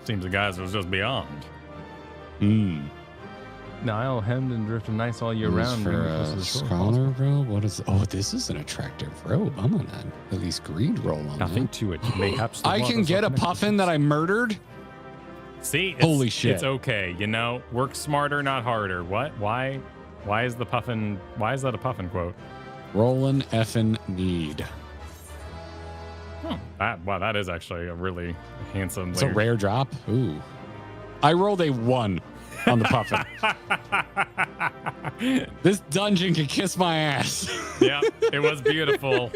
Seems the guys was just beyond. Nile hemmed and drifted nice all year round. For a scholar robe? What is? Oh, this is an attractive robe. I'm gonna at least greed roll on Nothing to it. Mayhaps I can get a puffin that I murdered. See, holy shit! It's okay. You know, work smarter, not harder. What? Why is the puffin? Why is that a puffin quote? Rollin' effin' need. Wow, that is actually a really handsome. It's a rare drop. Ooh, I rolled a 1 on the puffin. This dungeon can kiss my ass. Yeah, it was beautiful,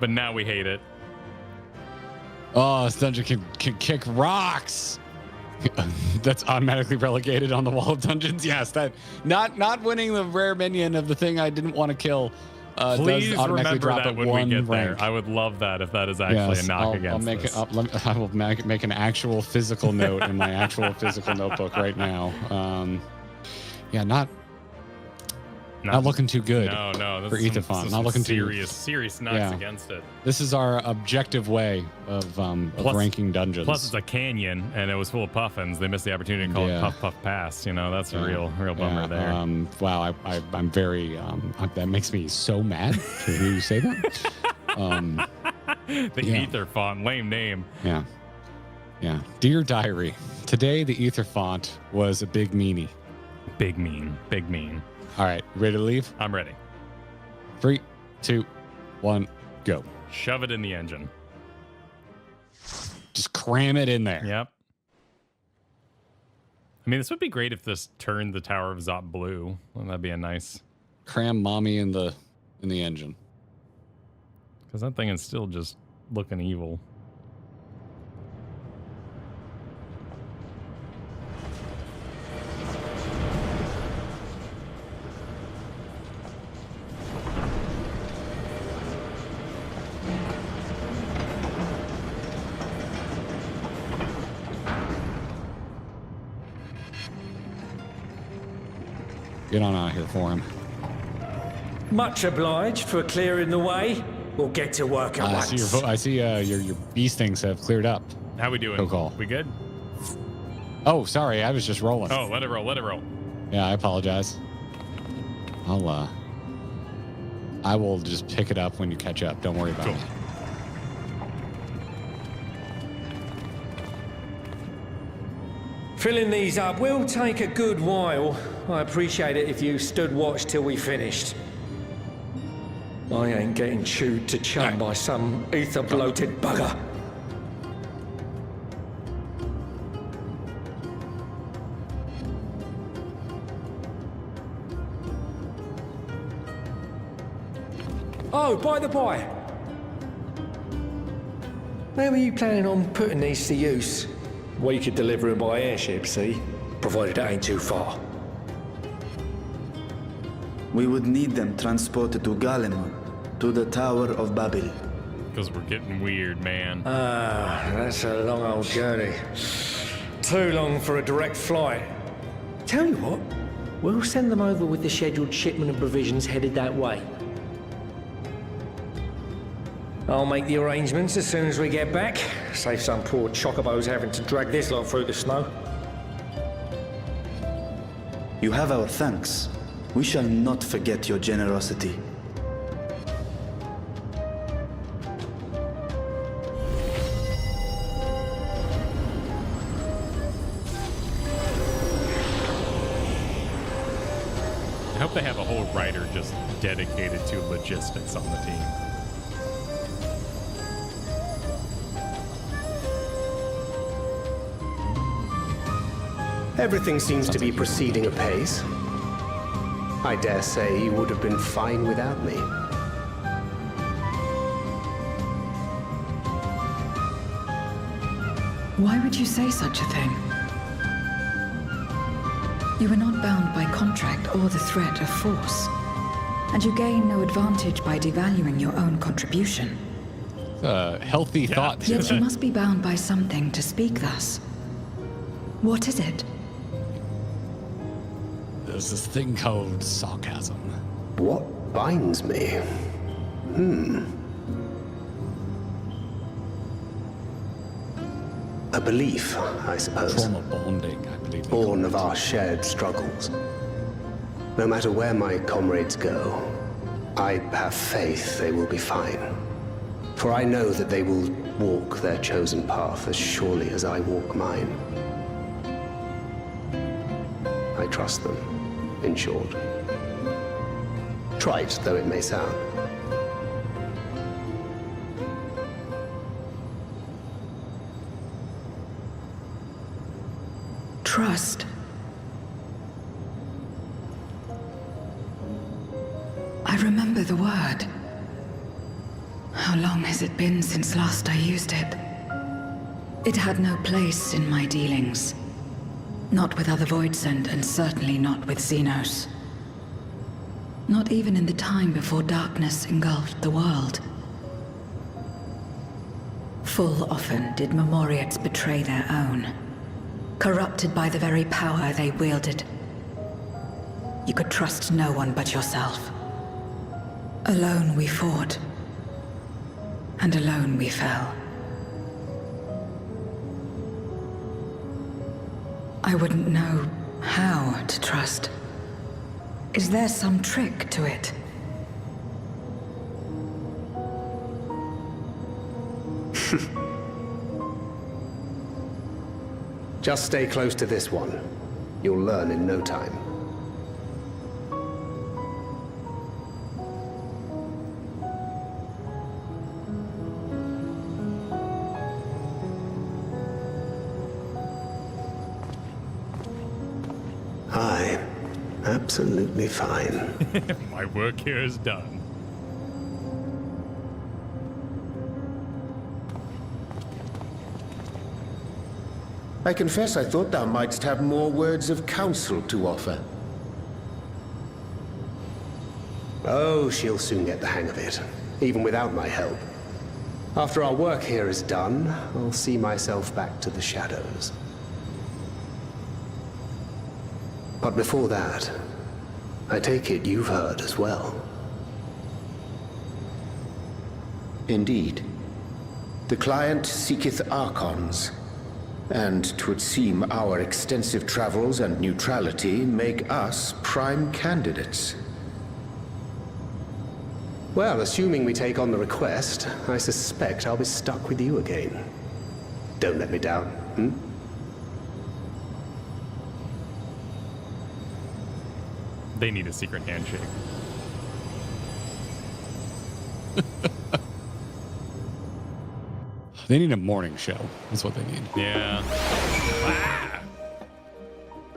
but now we hate it. Oh, this dungeon can kick rocks. That's automatically relegated on the wall of dungeons. Yes, that not winning the rare minion of the thing I didn't want to kill. Please does automatically remember drop that at when one we get rank. there. I would love that if that is actually a knock against this. I will make an actual physical note in my actual physical notebook right now. Yeah, not looking too good. No, for Etherfont. Not looking serious knocks against it. This is our objective way of ranking dungeons. Plus, it's a canyon, and it was full of puffins. They missed the opportunity to call it Puff Puff Pass. You know, that's a real bummer there. Wow, I'm very. That makes me so mad to hear you say that. The Etherfont, lame name. Yeah. Dear Diary, today the Etherfont was a big meanie. Big mean. All right, ready to leave? I'm ready. 3, 2, 1, go. Shove it in the engine. Just cram it in there. Yep. I mean, this would be great if this turned the Tower of Zop blue. Well, that'd be a nice... Cram mommy in the engine. Because that thing is still just looking evil. Get on out here for him. Much obliged for clearing the way. We'll get to work at once. I see your beast things have cleared up. How we doing? Call. We good? Oh, sorry. I was just rolling. Oh, let it roll. Yeah, I apologize. I will just pick it up when you catch up. Don't worry about it. Filling these up will take a good while. I appreciate it if you stood watch till we finished. I ain't getting chewed to chum by some ether-bloated bugger. Oh, by the by. Where were you planning on putting these to use? We could deliver them by airship, see? Provided it ain't too far. We would need them transported to Garlean, to the Tower of Babel. Because we're getting weird, man. That's a long old journey. Too long for a direct flight. Tell you what, we'll send them over with the scheduled shipment of provisions headed that way. I'll make the arrangements as soon as we get back. Save some poor chocobos having to drag this lot through the snow. You have our thanks. We shall not forget your generosity. I hope they have a whole writer just dedicated to logistics on the team. Everything seems to be proceeding apace. I dare say you would have been fine without me. Why would you say such a thing? You are not bound by contract or the threat of force, and you gain no advantage by devaluing your own contribution. Healthy thought. Yet you must be bound by something to speak thus. What is it? There's this thing called sarcasm. What binds me? A belief, I suppose. Form of bonding, I believe. Born of our shared struggles. No matter where my comrades go, I have faith they will be fine. For I know that they will walk their chosen path as surely as I walk mine. I trust them, in short. Trite though it may sound. Trust. I remember the word. How long has it been since last I used it? It had no place in my dealings. Not with other Voidsent, and certainly not with Xenos. Not even in the time before darkness engulfed the world. Full often did Memoriates betray their own, corrupted by the very power they wielded. You could trust no one but yourself. Alone we fought, and alone we fell. I wouldn't know how to trust. Is there some trick to it? Just stay close to this one. You'll learn in no time. I'm absolutely fine. My work here is done. I confess I thought thou mightst have more words of counsel to offer. Oh, she'll soon get the hang of it, even without my help. After our work here is done, I'll see myself back to the shadows. But before that, I take it you've heard as well. Indeed. The client seeketh Archons, and 'twould seem our extensive travels and neutrality make us prime candidates. Well, assuming we take on the request, I suspect I'll be stuck with you again. Don't let me down, hmm? They need a secret handshake. They need a morning show. That's what they need. Yeah.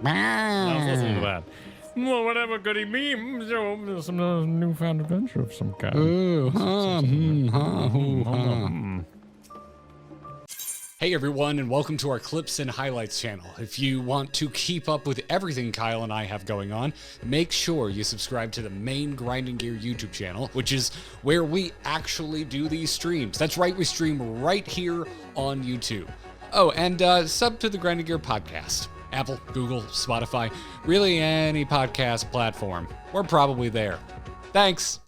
I was listening to that. Well, whatever could he mean? Some newfound adventure of some kind. Ooh, Hey everyone, and welcome to our Clips and Highlights channel. If you want to keep up with everything Kyle and I have going on, make sure you subscribe to the main Grinding Gear YouTube channel, which is where we actually do these streams. That's right, we stream right here on YouTube. Oh, and sub to the Grinding Gear podcast. Apple, Google, Spotify, really any podcast platform. We're probably there. Thanks.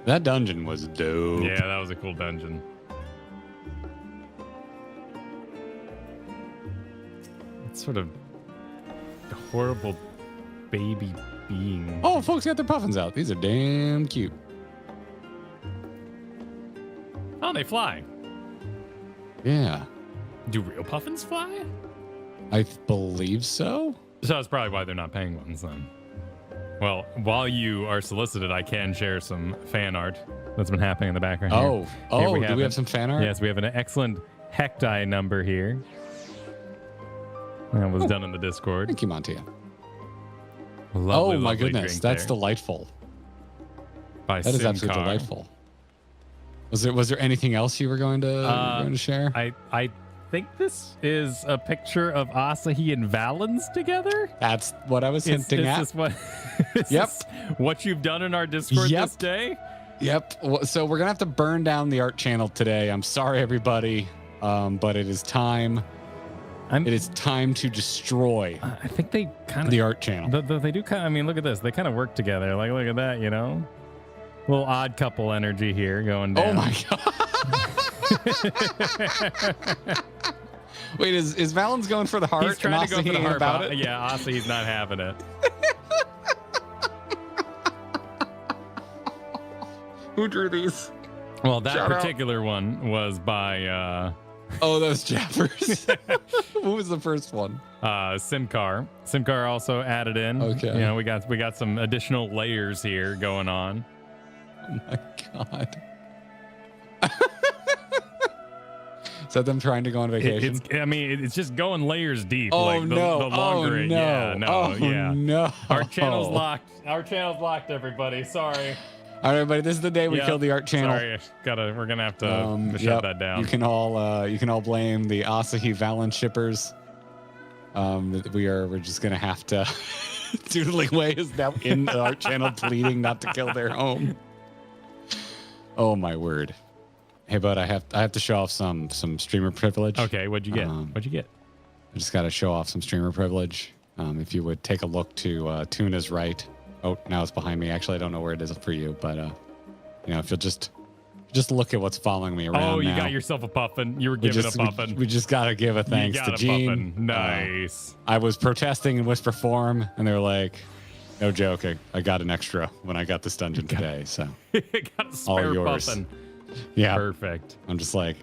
That dungeon was dope. Yeah, that was a cool dungeon. It's sort of a horrible baby being. Oh, folks got their puffins out. These are damn cute. Oh, they fly. Yeah. Do real puffins fly? I believe so. So that's probably why they're not penguins then. Well, while you are solicited, I can share some fan art that's been happening in the background. Oh, here do we have some fan art? Yes, we have an excellent Hecti number here. That was done in the Discord. Thank you, Montia. Lovely, oh my lovely goodness, drink that's there. delightful. By That is absolutely Simcar. delightful. Was there anything else you were going to share? I think this is a picture of Asahi and Valens together. That's what I was hinting at. Is this what? Is Yep. this what you've done in our Discord Yep. this day? Yep. So we're gonna have to burn down the art channel today. I'm sorry, everybody, but it is time. It is time to destroy I think they kind of the art channel. They do kind of. I mean, look at this. They kind of work together. Like, look at that. You know, little odd couple energy here going down. Oh my god. Wait, is Valen's going for the heart? He's trying to go for the heart about but it. Yeah, honestly, he's not having it. Who drew these? Well, that Shout out. particular one was by Oh, those Jaffers. What was the first one? Simcar. Simcar also added in. Okay. You know, we got some additional layers here going on. Oh my god. Is that them trying to go on vacation? It's just going layers deep. Oh, like no. The longer Oh, it, no. yeah, no, Oh, yeah. no. Our channel's locked. Our channel's locked, everybody. Sorry. All right, everybody. This is the day we Yep. killed the art channel. Sorry, we're gonna have to shut Yep. that down. You can all blame the Asahi Valen shippers. We're just gonna have to. Doodling Way is now in the art channel pleading not to kill their home. Oh my word! Hey, bud, I have to show off some streamer privilege. Okay, what'd you get? What'd you get? I just got to show off some streamer privilege. If you would take a look to Tuna's right. Oh, now it's behind me. Actually, I don't know where it is for you, but if you'll just look at what's following me around. Oh, you now. got yourself a puffin. You were giving a puffin. We just got to give a thanks you to got a Gene. puffin. Nice. I was protesting in whisper form, and they were like, "No joke, I got an extra when I got this dungeon today." So got a spare all yours. puffin. Yeah, Perfect. I'm just like,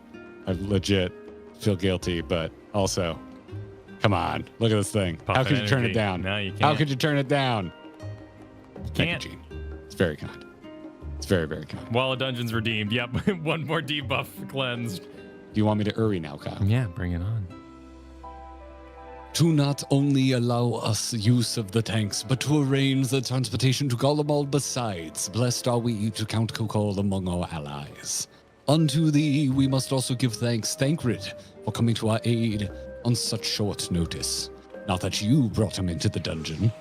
I legit feel guilty, but also, come on, look at this thing. How Puffin could you turn energy. it down? No, you How can't. could you turn it down? You Thank can't. you, Gene. It's very kind. It's very, very kind. Wall of Dungeons redeemed. Yep. One more debuff cleansed. Do you want me to Uri now, Kyle? Yeah, bring it on. To not only allow us use of the tanks, but to arrange the transportation to Garlean besides. Blessed are we to count Kokol among our allies. Unto thee we must also give thanks, Thancred, for coming to our aid on such short notice. Not that you brought him into the dungeon.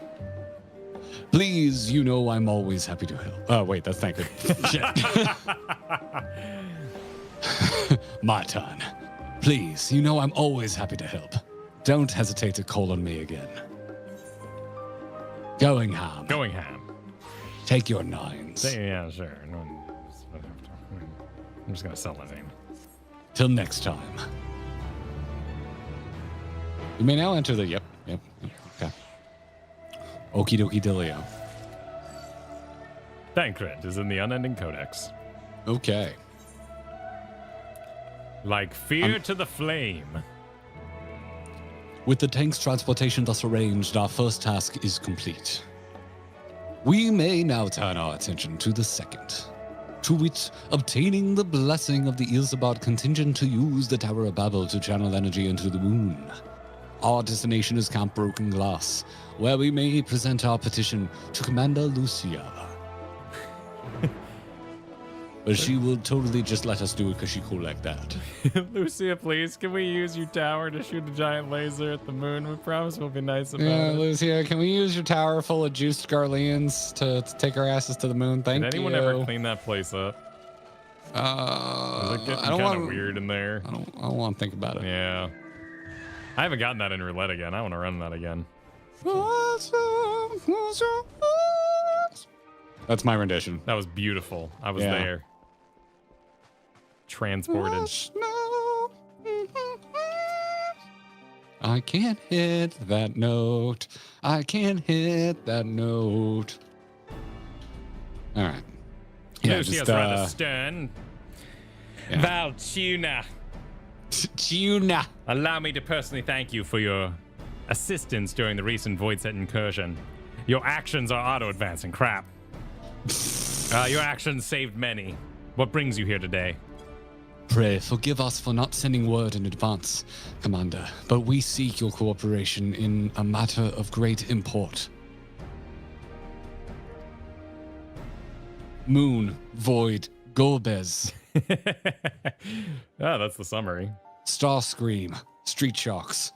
Please, you know I'm always happy to help. Oh, wait, that's Thancred. Shit. My turn. Please, you know I'm always happy to help. Don't hesitate to call on me again. Going ham. Going ham. Take your nines. Yeah, sure. No, I'm just gonna sell my name. Till next time. You may now enter the... Yep. Okay. Okie dokie dealio. Thancred is in the Unending Codex. Okay. Like fear to the flame. With the tank's transportation thus arranged, our first task is complete. We may now turn our attention to the second. To wit, obtaining the blessing of the Ilsabard contingent to use the Tower of Babel to channel energy into the moon. Our destination is Camp Broken Glass, where we may present our petition to Commander Lucia. But she will totally just let us do it because she's cool like that. Lucia, please, can we use your tower to shoot a giant laser at the moon? We promise we'll be nice about Yeah, it. Lucia, can we use your tower full of juiced Garleans to take our asses to the moon? Thank you. Did anyone ever clean that place up? I It's getting don't kind want of weird in there. I don't want to think about it. Yeah. I haven't gotten that in roulette again. I want to run that again. That's my rendition. That was beautiful. I was Yeah. there. Transported. I can't hit that note. I can't hit that note. All right. Yeah, Lucia's just rather stern. yeah. Val Tuna. Tuna. Allow me to personally thank you for your assistance during the recent Void Set incursion. Your actions are auto-advancing. Crap. Your actions saved many. What brings you here today? Pray forgive us for not sending word in advance, Commander, but we seek your cooperation in a matter of great import. Moon, Void, Golbez, That's the summary. Starscream, Street Sharks.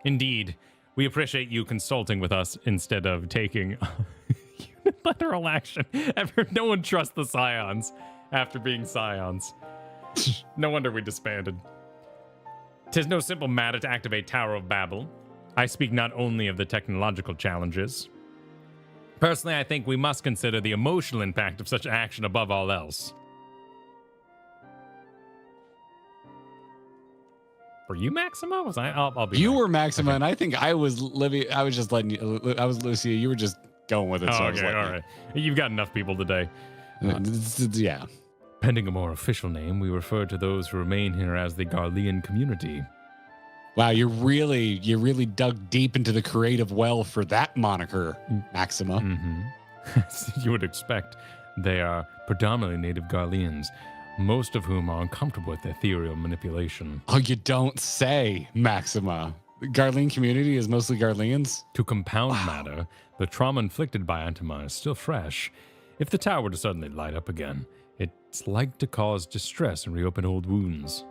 Indeed. We appreciate you consulting with us instead of taking unilateral action. No one trusts the Scions after being Scions. No wonder we disbanded. 'Tis no simple matter to activate Tower of Babel. I speak not only of the technological challenges. Personally, I think we must consider the emotional impact of such action above all else. Were you Maxima? Was I? I'll be. You right. were Maxima, and I think I was Livy. I was just letting you. I was Lucia. You were just going with it. So I was Okay, letting all right. You've got enough people today. Yeah. Pending a more official name, we refer to those who remain here as the Garlean community. Wow, you really dug deep into the creative well for that moniker, Maxima. As you would expect, they are predominantly native Garleans, most of whom are uncomfortable with ethereal manipulation. Oh, you don't say, Maxima. The Garlean community is mostly Garleans? To compound matter, the trauma inflicted by Antima is still fresh. If the tower were to suddenly light up again, it's like to cause distress and reopen old wounds.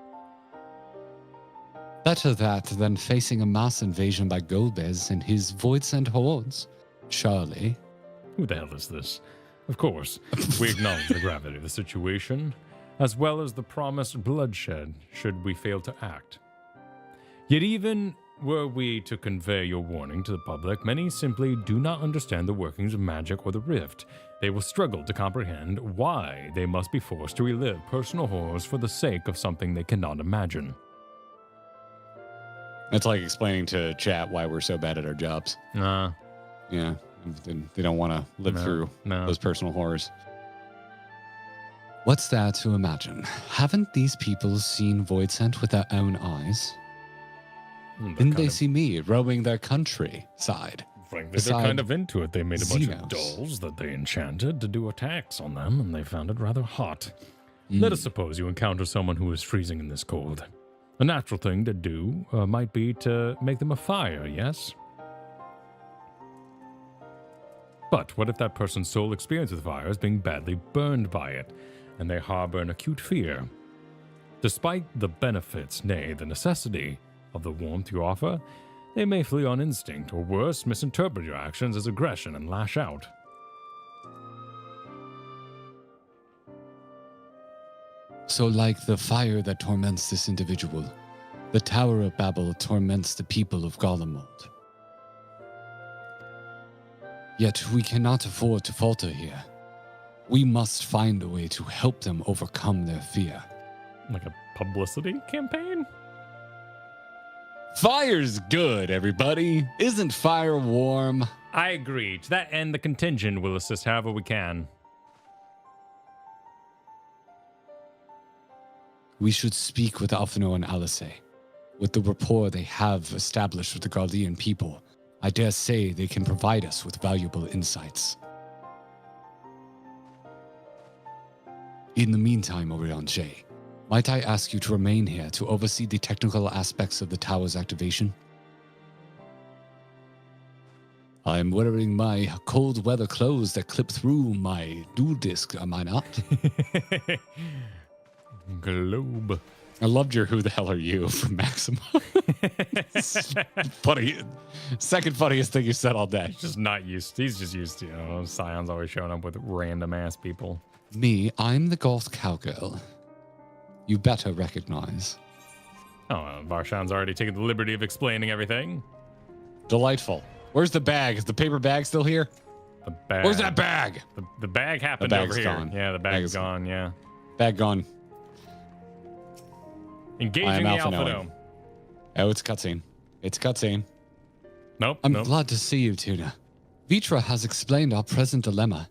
Better that than facing a mass invasion by Golbez and his void-sent hordes. Surely. Who the hell is this? Of course, we acknowledge the gravity of the situation, as well as the promised bloodshed should we fail to act. Yet even were we to convey your warning to the public, many simply do not understand the workings of magic or the rift. They will struggle to comprehend why they must be forced to relive personal horrors for the sake of something they cannot imagine. It's like explaining to chat why we're so bad at our jobs. Nah. Yeah, they don't want to live through those personal horrors. What's there to imagine? Haven't these people seen Voidsent with their own eyes? Didn't they see me rowing their countryside? Frankly, they're kind of into it. They made a bunch of dolls that they enchanted to do attacks on them, and they found it rather hot. Let us suppose you encounter someone who is freezing in this cold. A natural thing to do might be to make them a fire, yes? But what if that person's sole experience with fire is being badly burned by it, and they harbor an acute fear? Despite the benefits, nay, the necessity of the warmth you offer, they may flee on instinct, or worse, misinterpret your actions as aggression and lash out. So like the fire that torments this individual, the Tower of Babel torments the people of Garlemald. Yet we cannot afford to falter here. We must find a way to help them overcome their fear. Like a publicity campaign? Fire's good, everybody. Isn't fire warm? I agree. To that end, the contingent will assist however we can. We should speak with Alphino and Alice. With the rapport they have established with the Garlean people, I dare say they can provide us with valuable insights. In the meantime, Orion-J, might I ask you to remain here to oversee the technical aspects of the tower's activation? I'm wearing my cold weather clothes that clip through my dual disc, am I not? Globe. I loved your "Who the hell are you" from Maxima. Funny, second funniest thing you said all day. He's just not used. He's just used to, Scion's always showing up with random ass people. Me, I'm the Goth cowgirl. You better recognize. Oh, Varshan's already taken the liberty of explaining everything. Delightful. Where's the bag? Is the paper bag still here? The bag. Where's that bag? The bag happened The bag's over here. gone. Yeah, the bag's gone. Yeah. Bag gone. Engaging the Alpha Dome. Oh, it's cutscene. It's cutscene. Nope. I'm glad to see you, Tuna. Vitra has explained our present dilemma.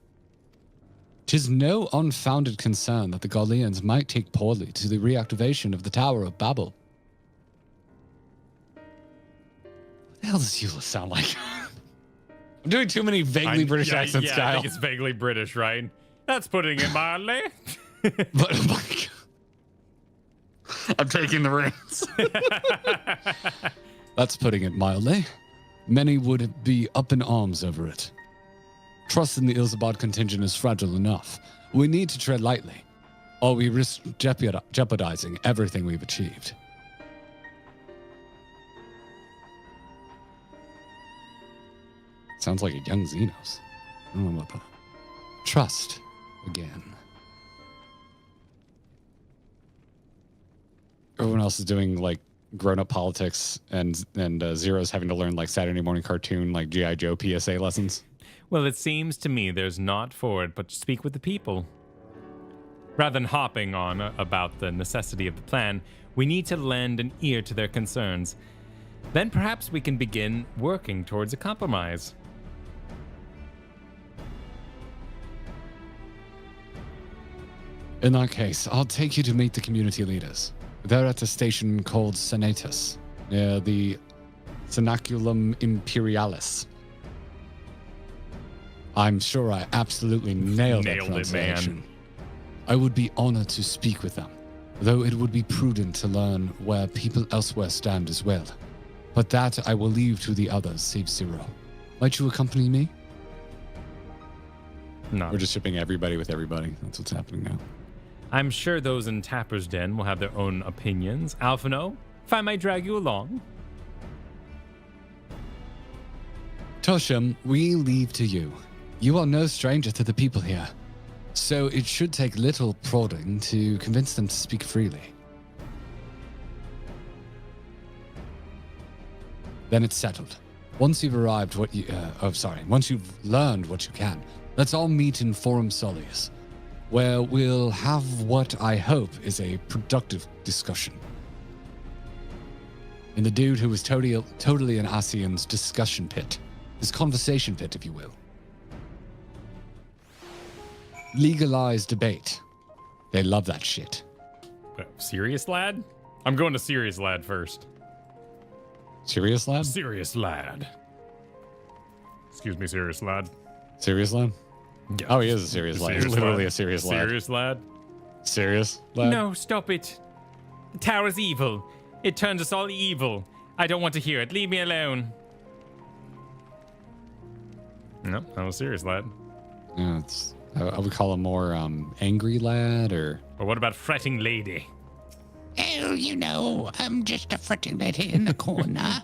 'Tis no unfounded concern that the Garleans might take poorly to the reactivation of the Tower of Babel. What the hell does Eula sound like? I'm doing too many vaguely British accents, Kyle. I think it's vaguely British, right? That's putting it mildly. But, oh my God. I'm taking the reins. That's putting it mildly. Many would be up in arms over it. Trust in the Ilzabad contingent is fragile enough. We need to tread lightly, or we risk jeopardizing everything we've achieved. Sounds like a young Xenos. I don't know about that. Trust again. Everyone else is doing like grown-up politics, and Zero's having to learn like Saturday morning cartoon, like G.I. Joe PSA lessons. Well, it seems to me there's naught for it but to speak with the people. Rather than hopping on about the necessity of the plan, we need to lend an ear to their concerns. Then perhaps we can begin working towards a compromise. In that case, I'll take you to meet the community leaders. They're at a station called Senatus, near the Cenaculum Imperialis. I'm sure I absolutely nailed that pronunciation. Man. I would be honored to speak with them, though it would be prudent to learn where people elsewhere stand as well. But that I will leave to the others, save Zero. Might you accompany me? No. We're just shipping everybody with everybody. That's what's happening now. I'm sure those in Tapper's Den will have their own opinions. Alphino, if I might drag you along. Tosham, we leave to you. You are no stranger to the people here, so it should take little prodding to convince them to speak freely. Then it's settled. Once you've once you've learned what you can, let's all meet in Forum Solis, where we'll have what I hope is a productive discussion. In the dude who was totally an Asian's discussion pit. His conversation pit, if you will. Legalized debate. They love that shit. Serious lad? I'm going to Serious lad first. Serious lad? Serious lad. Excuse me, Serious lad. Serious lad? Yeah. Oh, he is a serious lad. He's literally a serious lad. Serious lad? Serious lad? No, stop it. The tower's evil. It turns us all evil. I don't want to hear it. Leave me alone. No, that was Serious lad. Yeah, I would call him more angry lad or... Or what about fretting lady? Oh, you know, I'm just a fretting lady in the corner.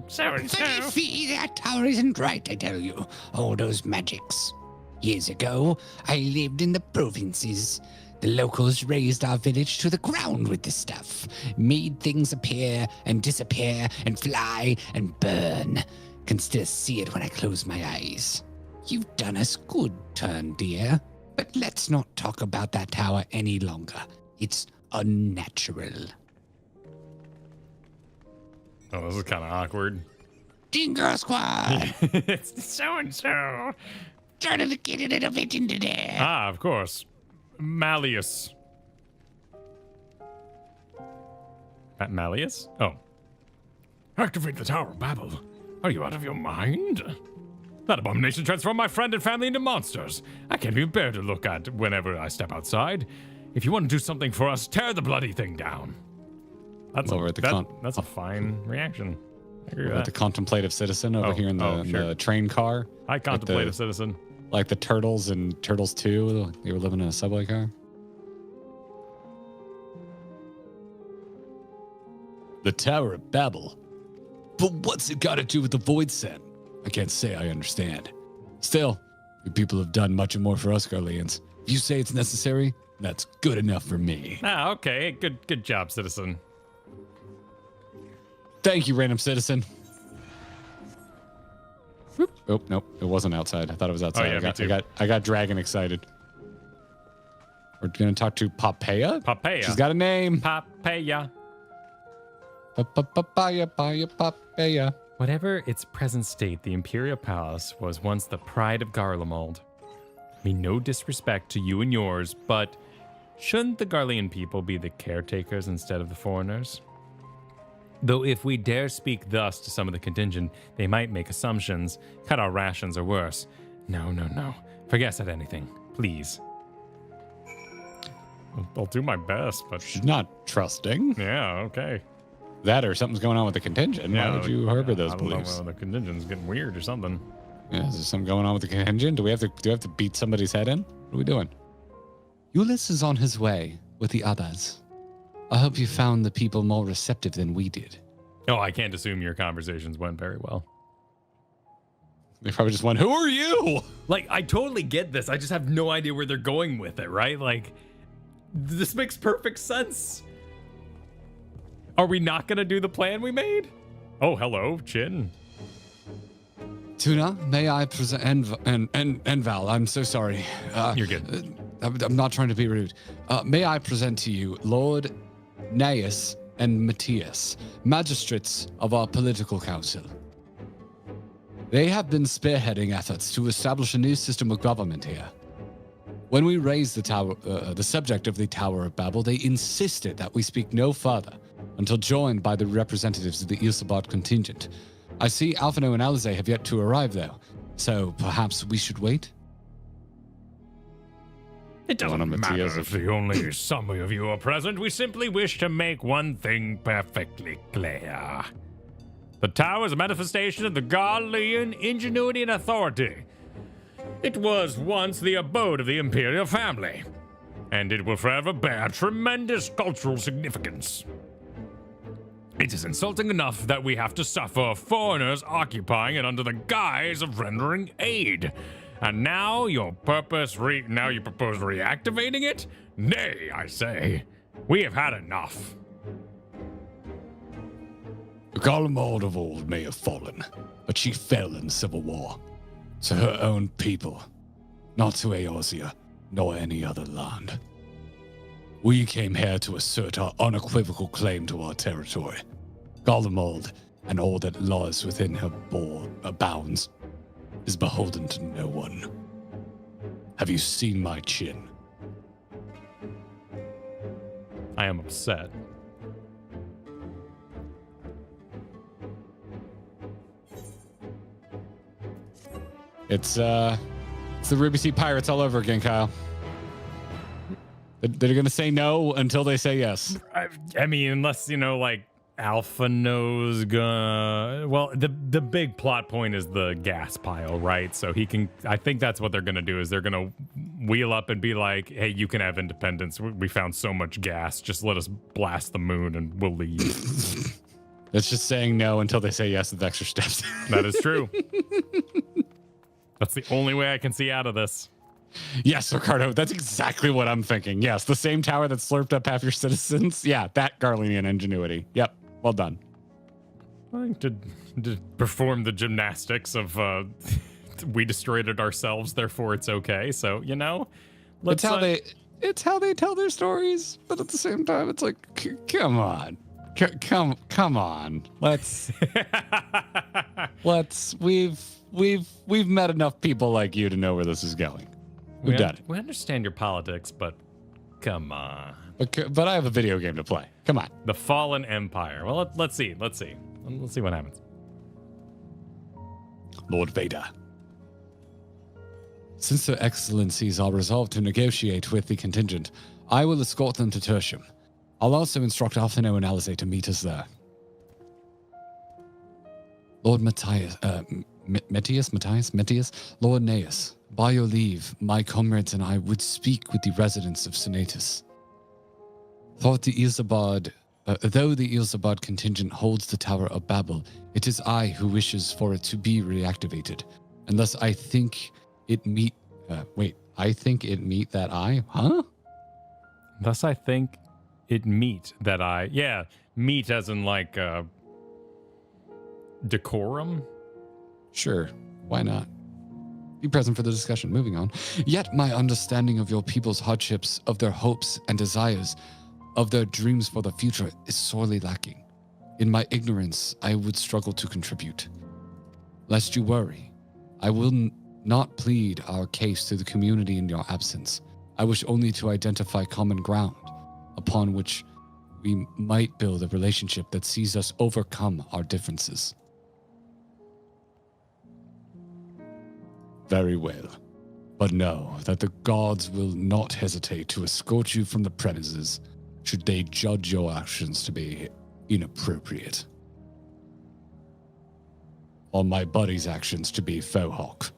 So and so. See, that tower isn't right, I tell you. All those magics. Years ago, I lived in the provinces. The locals razed our village to the ground with this stuff. Made things appear and disappear and fly and burn. Can still see it when I close my eyes. You've done us good turn, dear. But let's not talk about that tower any longer. It's unnatural. Oh, this is kind of awkward. Dingo Squad! It's so and so. Try to get a little bit into there. Ah, of course. Malleus. Malleus? Oh. Activate the Tower of Babel. Are you out of your mind? That abomination transformed my friend and family into monsters. I can't even bear to look at whenever I step outside. If you want to do something for us, tear the bloody thing down. That's a fine reaction. I agree with that. The contemplative citizen over here in the train car. Hi, contemplative citizen. Like the Turtles in Turtles 2, they were living in a subway car. The Tower of Babel. But what's it got to do with the Void Set? I can't say I understand. Still, you people have done much more for us, Garleans. If you say it's necessary, that's good enough for me. Ah, okay. Good job, citizen. Thank you, random citizen. Whoop. Oh, nope. It wasn't outside. I thought it was outside. Oh, yeah, me too. I got dragon excited. We're going to talk to Papaya? Papaya. She's got a name. Papaya. Papaya. Whatever its present state, the Imperial Palace was once the pride of Garlemald. I mean, no disrespect to you and yours, but shouldn't the Garlean people be the caretakers instead of the foreigners? Though if we dare speak thus to some of the contingent, they might make assumptions, cut our rations, or worse. No. Forget I said anything, please. I'll do my best, but... She's not trusting. Yeah, okay. That or something's going on with the contingent. Yeah, Why would you harbor those I don't beliefs? know, the contingent's getting weird or something. Yeah, is there something going on with the contingent? Do we have to beat somebody's head in? What are we doing? Ulysses is on his way with the others. I hope you found the people more receptive than we did. Oh, I can't assume your conversations went very well. They probably just went, "Who are you?" Like, I totally get this. I just have no idea where they're going with it, right? Like, this makes perfect sense. Are we not going to do the plan we made? Oh, hello, Chin. Tuna, may I present Enval? I'm so sorry. You're good. I'm not trying to be rude. May I present to you Lord Neus and Matthias, magistrates of our political council. They have been spearheading efforts to establish a new system of government here. When we raised the subject of the Tower of Babel, they insisted that we speak no further until joined by the representatives of the Ilsabard contingent. I see Alphino and Alize have yet to arrive, though, so perhaps we should wait? It doesn't matter if only some of you are present. We simply wish to make one thing perfectly clear. The tower is a manifestation of the Garlean ingenuity and authority. It was once the abode of the imperial family, and it will forever bear tremendous cultural significance. It is insulting enough that we have to suffer foreigners occupying it under the guise of rendering aid. And now you propose reactivating it? Nay, I say. We have had enough. Garlemald of old may have fallen, but she fell in civil war. To her own people, not to Eorzea, nor any other land. We came here to assert our unequivocal claim to our territory. Garlemald, and all that lies within her bounds, is beholden to no one. Have you seen my chin? I am upset. It's the Ruby Sea Pirates all over again, Kyle. They're going to say no until they say yes. I mean, unless, like, Alpha knows well, the big plot point is the gas pile, right? So I think that's what they're going to do, is they're going to wheel up and be like, hey, you can have independence. We found so much gas. Just let us blast the moon and we'll leave. It's just saying no until they say yes with extra steps. That is true. That's the only way I can see out of this. Yes, Ricardo, that's exactly what I'm thinking. Yes, the same tower that slurped up half your citizens. Yeah, that Garlean ingenuity. Yep, well done. I think to perform the gymnastics of we destroyed it ourselves, therefore it's okay. So, it's how they tell their stories, but at the same time, it's like, come on. Come on. We've met enough people like you to know where this is going. We've done it. We understand your politics, but come on. But I have a video game to play. Come on. The Fallen Empire. Well, let's see. Let's see what happens. Lord Vader. Since their excellencies are resolved to negotiate with the contingent, I will escort them to Tertium. I'll also instruct Alphino and Alize to meet us there. Lord Matthias, Lord Neus, by your leave, my comrades and I would speak with the residents of Senatus. Though the Ilsabard contingent holds the Tower of Babel, it is I who wishes for it to be reactivated. Unless I think it meet that I, huh? Thus I think it meet that I, meet as in like decorum? Sure, why not? Be present for the discussion. Moving on. Yet my understanding of your people's hardships, of their hopes and desires, of their dreams for the future is sorely lacking. In my ignorance, I would struggle to contribute. Lest you worry, I will not plead our case to the community in your absence. I wish only to identify common ground, upon which we might build a relationship that sees us overcome our differences. Very well. But know that the gods will not hesitate to escort you from the premises should they judge your actions to be inappropriate. Or my buddy's actions to be faux hawk.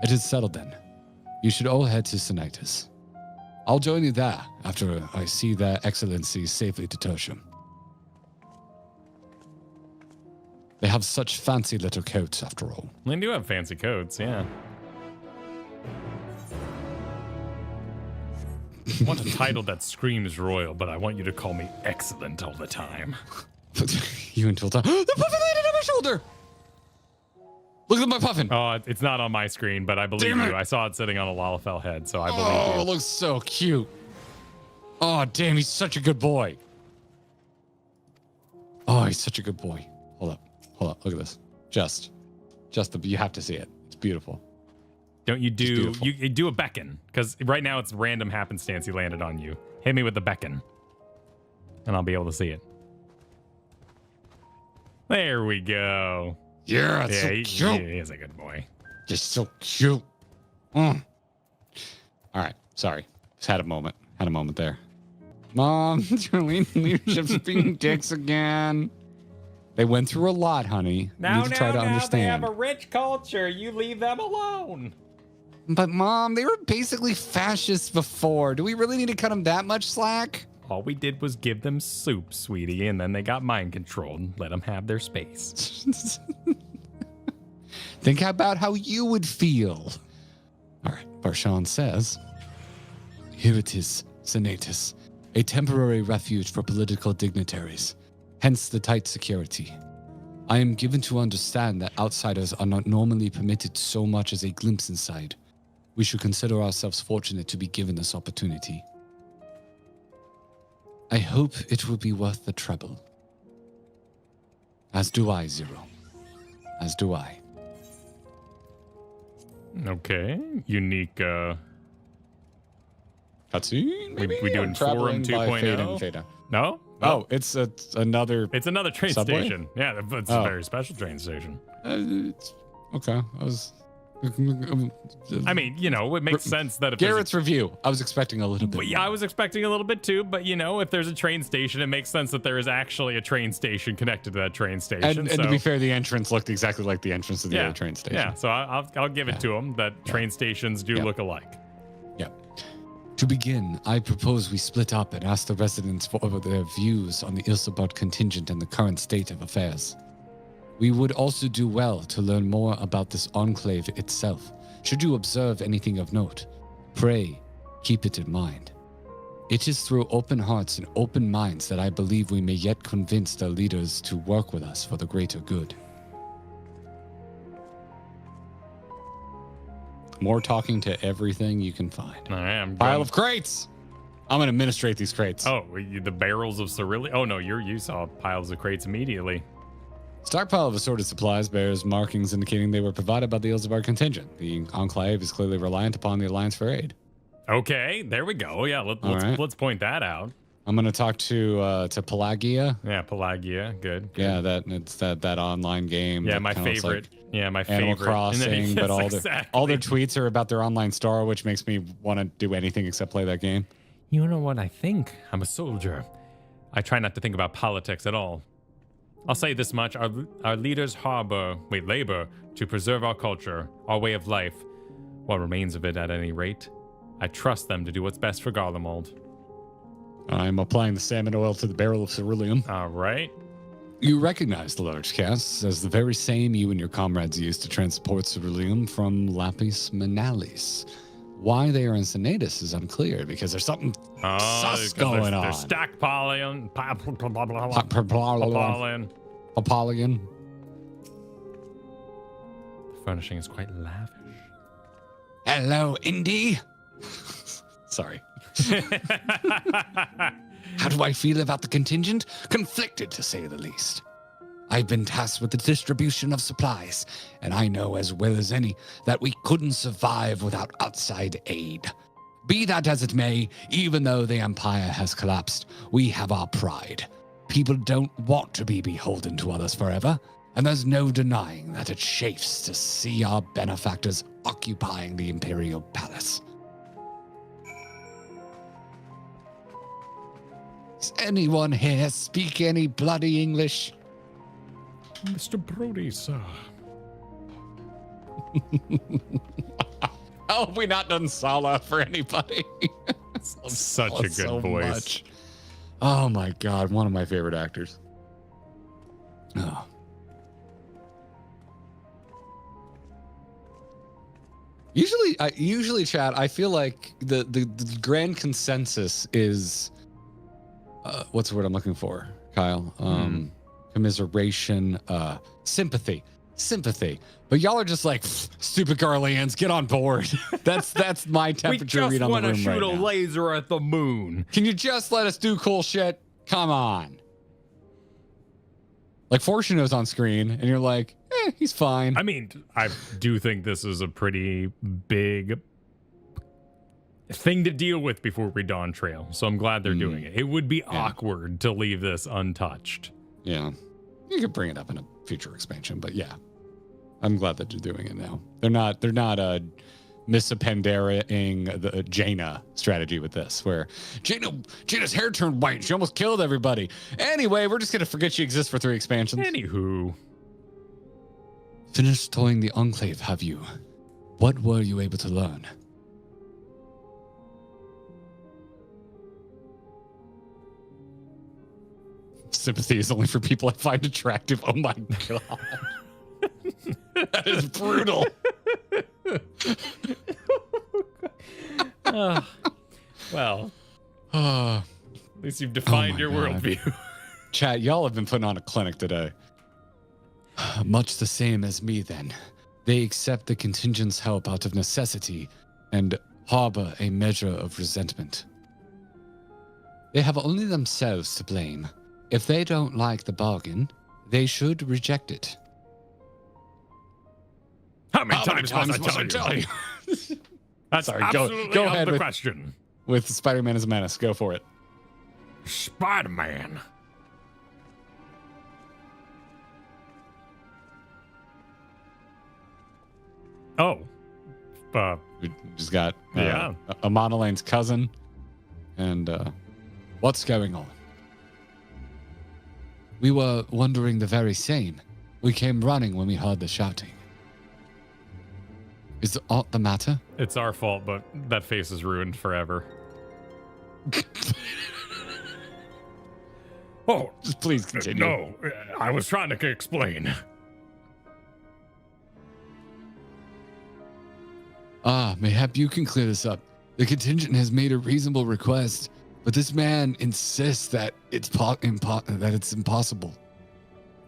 It is settled then. You should all head to Senatus. I'll join you there after I see their excellencies safely to Tertium. They have such fancy little coats, after all. They do have fancy coats, yeah. I want a title that screams royal, but I want you to call me excellent all the time. You until time. They're putting it on my shoulder! Look at my puffin. Oh, it's not on my screen, but I believe you. I saw it sitting on a Lalafell head, so I believe you. Oh, it looks so cute. Oh, damn, he's such a good boy. Oh, he's such a good boy. Hold up. Look at this. You have to see it. It's beautiful. Don't you do a beckon? Because right now it's random happenstance he landed on you. Hit me with the beckon, and I'll be able to see it. There we go. Yeah, it's so cute. He is a good boy. Just so cute. All right, sorry. Just had a moment there. Mom, your leadership's being dicks again. They went through a lot, honey. You need to try to understand. They have a rich culture. You leave them alone. But Mom, they were basically fascists before. Do we really need to cut them that much slack? All we did was give them soup, sweetie, and then they got mind controlled and let them have their space. Think about how you would feel. All right, Barshan says, here it is, Senatus, a temporary refuge for political dignitaries, hence the tight security. I am given to understand that outsiders are not normally permitted so much as a glimpse inside. We should consider ourselves fortunate to be given this opportunity. I hope it will be worth the trouble. As do I, Zero. As do I. Okay. Unique, cutscene? We doing Forum 2.0? No? Oh, it's another... It's another train subway? station. Yeah, it's a very special train station. Okay, I was... I mean, it makes sense that if Garrett's review, I was expecting a little bit. Yeah, I was expecting a little bit too, but if there's a train station, it makes sense that there is actually a train station connected to that train station. And to be fair, the entrance looked exactly like the entrance of the other train station. Yeah, so I'll give it to them that train stations do look alike. Yeah. To begin, I propose we split up and ask the residents for their views on the Ilsabard contingent and the current state of affairs. We would also do well to learn more about this enclave itself. Should you observe anything of note, pray, keep it in mind. It is through open hearts and open minds that I believe we may yet convince the leaders to work with us for the greater good. More talking to everything you can find. All right, Pile of crates! I'm going to administrate these crates. Oh, the barrels of Cerulean? Oh, no, you saw piles of crates immediately. Stockpile of assorted supplies bears markings indicating they were provided by the Ilsabard contingent. The Enclave is clearly reliant upon the Alliance for aid. Okay, there we go. Yeah, let's point that out. I'm gonna talk to Pelagia. Yeah, Pelagia. Good. Yeah, it's that online game. Yeah, my favorite. My favorite. Animal Crossing, but all their exactly. tweets are about their online store, which makes me want to do anything except play that game. You know what I think? I'm a soldier. I try not to think about politics at all. I'll say this much, our leaders labor to preserve our culture, our way of life, what remains of it at any rate. I trust them to do what's best for Garlemald. I'm applying the salmon oil to the barrel of ceruleum. All right. You recognize the large casks as the very same you and your comrades used to transport ceruleum from Lapis Manalis. Why they are in Senatus is unclear because there's something sus going on. They're stockpiling. Apollyon. The furnishing is quite lavish. Hello, Indy. Sorry. How do I feel about the contingent? Conflicted, to say the least. I've been tasked with the distribution of supplies, and I know as well as any that we couldn't survive without outside aid. Be that as it may, even though the Empire has collapsed, we have our pride. People don't want to be beholden to others forever, and there's no denying that it chafes to see our benefactors occupying the Imperial Palace. Does anyone here speak any bloody English? Mr. Brody, sir. How have we not done Sala for anybody? Such a good voice. Much. Oh my God, one of my favorite actors. Oh. Usually, Chad, I feel like the grand consensus is, what's the word I'm looking for, Kyle? Commiseration, sympathy. sympathy. But y'all are just like, stupid Garleans, get on board. That's my temperature read on the room right now. We just want to shoot a laser at the moon. Can you just let us do cool shit? Come on. Like Fortuno's on screen, and you're like, he's fine. I mean, I do think this is a pretty big thing to deal with before we Dawn Trail, so I'm glad they're doing it. It would be awkward to leave this untouched. Yeah. You could bring it up in a future expansion, but yeah. I'm glad that they're doing it now. They're not misappendering the Jaina strategy with this, where Jaina's hair turned white. She almost killed everybody. Anyway, we're just gonna forget she exists for 3 expansions. Anywho. Finished toying the Enclave, have you? What were you able to learn? Sympathy is only for people I find attractive. Oh my god. That is brutal. Well, at least you've defined your worldview. Chat, y'all have been putting on a clinic today. Much the same as me, then. They accept the contingent's help out of necessity and harbor a measure of resentment. They have only themselves to blame. If they don't like the bargain, they should reject it. How many times must I tell you? That's Sorry, absolutely go out ahead of the with, question. With Spider-Man as a menace. Go for it. Spider-Man. Oh. We just got yeah. Amon Elaine's cousin. And what's going on? We were wondering the very same. We came running when we heard the shouting. Is aught the matter? It's our fault, but that face is ruined forever. Oh, just please continue. No, I was trying to explain. Mayhap you can clear this up. The contingent has made a reasonable request, but this man insists that it's impossible.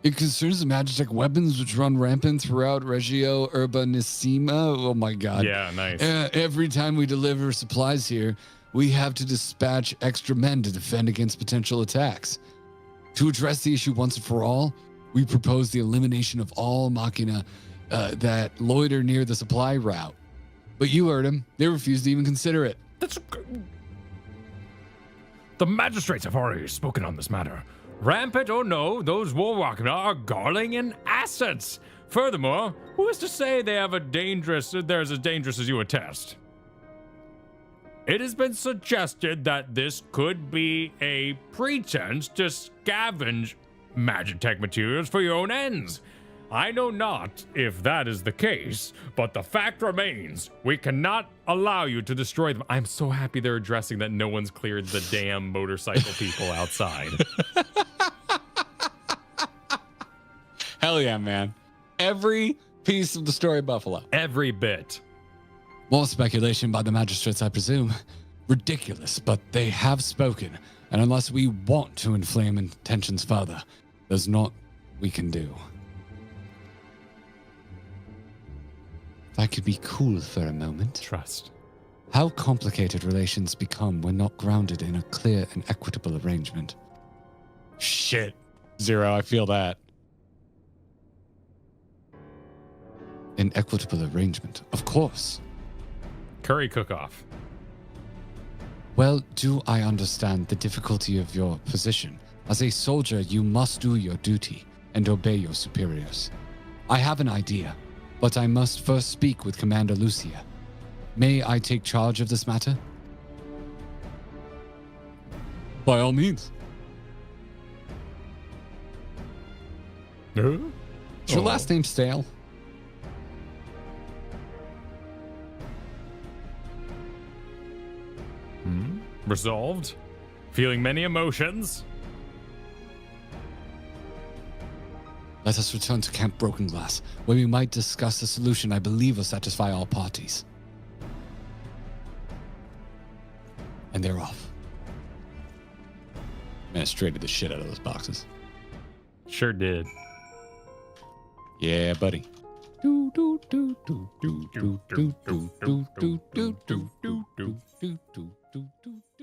It concerns the magitek weapons which run rampant throughout Regio Urbanissima. Oh my god. Yeah, nice. Every time we deliver supplies here, we have to dispatch extra men to defend against potential attacks. To address the issue once and for all, we propose the elimination of all machina that loiter near the supply route. But you heard him. They refused to even consider it. The magistrates have already spoken on this matter. Rampant or no, those war machina are Garlean assets. Furthermore, who is to say they're as dangerous as you attest? It has been suggested that this could be a pretense to scavenge magitek materials for your own ends. I know not if that is the case, but the fact remains, we cannot allow you to destroy them. I'm so happy they're addressing that no one's cleared the damn motorcycle people outside. Hell yeah, man. Every piece of the story, Buffalo. Every bit. More speculation by the magistrates, I presume. Ridiculous, but they have spoken, and unless we want to inflame tensions further, there's not we can do. If I could be cool for a moment. Trust. How complicated relations become when not grounded in a clear and equitable arrangement. Shit. Zero, I feel that. An equitable arrangement, of course. Curry cook-off. Well, do I understand the difficulty of your position? As a soldier, you must do your duty and obey your superiors. I have an idea, but I must first speak with Commander Lucia. May I take charge of this matter? By all means. Is your last name Stale? Resolved. Feeling many emotions. Let us return to Camp Broken Glass, where we might discuss a solution I believe will satisfy all parties. And they're off. Man, straightened the shit out of those boxes. Sure did. Yeah, buddy. Do, do, do, do, do, do, do, do, do, do, do, do, do, do, do, do, do, do.